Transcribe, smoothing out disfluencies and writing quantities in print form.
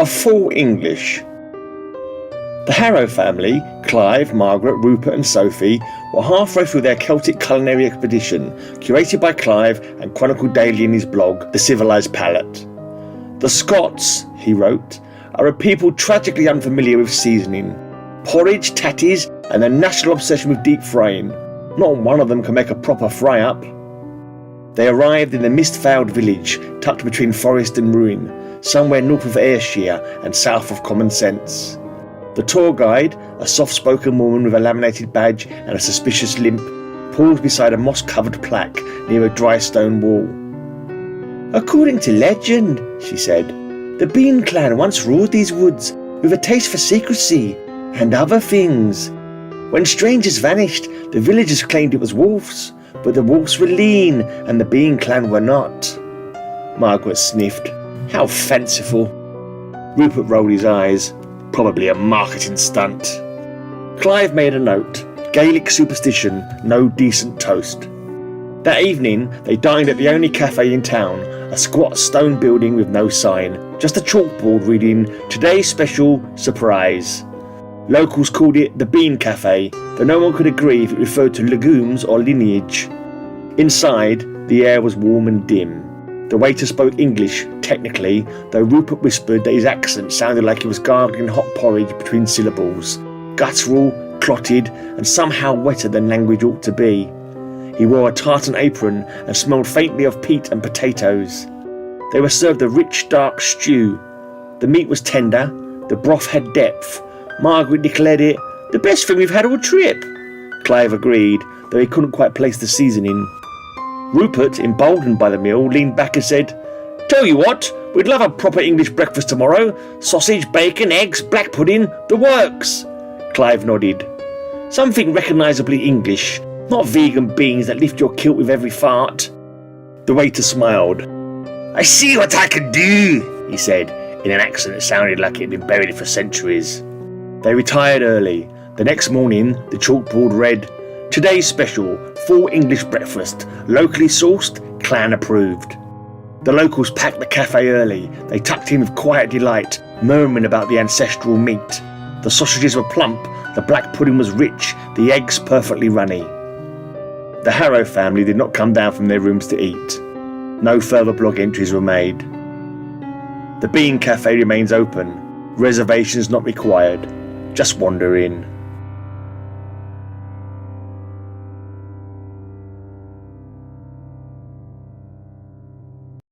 A full English. The Harrow family, Clive, Margaret, Rupert and Sophie, were halfway through their Celtic Culinary Expedition, curated by Clive and chronicled daily in his blog, The Civilised Palate. The Scots, he wrote, are a people tragically unfamiliar with seasoning. Porridge, tatties and their national obsession with deep frying. Not one of them can make a proper fry-up. They arrived in the mist-veiled village, tucked between forest and ruin, somewhere north of Ayrshire and south of common sense. The tour guide, a soft-spoken woman with a laminated badge and a suspicious limp, paused beside a moss-covered plaque near a dry stone wall. According to legend, she said, the Bean clan once ruled these woods with a taste for secrecy and other things. When strangers vanished, the villagers claimed it was wolves, but the wolves were lean and the Bean clan were not. Margaret sniffed. How fanciful. Rupert rolled his eyes. Probably a marketing stunt. Clive made a note. Gaelic superstition, no decent toast. That evening, they dined at the only cafe in town, a squat stone building with no sign, just a chalkboard reading, "Today's special, surprise." Locals called it the Bean Cafe, though no one could agree if it referred to legumes or lineage. Inside, the air was warm and dim. The waiter spoke English, technically, though Rupert whispered that his accent sounded like he was gargling hot porridge between syllables, guttural, clotted, and somehow wetter than language ought to be. He wore a tartan apron and smelled faintly of peat and potatoes. They were served a rich, dark stew. The meat was tender, the broth had depth. Margaret declared it the best thing we've had all trip. Clive agreed, though he couldn't quite place the seasoning. Rupert, emboldened by the meal, leaned back and said, "Tell you what, we'd love a proper English breakfast tomorrow. Sausage, bacon, eggs, black pudding, the works." Clive nodded. "Something recognisably English, not vegan beans that lift your kilt with every fart." The waiter smiled. "I see what I can do," he said, in an accent that sounded like it had been buried for centuries. They retired early. The next morning, the chalkboard read, "Today's special, full English breakfast, locally sourced, clan approved." The locals packed the cafe early. They tucked in with quiet delight, murmuring about the ancestral meat. The sausages were plump, the black pudding was rich, the eggs perfectly runny. The Harrow family did not come down from their rooms to eat. No further blog entries were made. The Bean Cafe remains open. Reservations not required. Just wander in.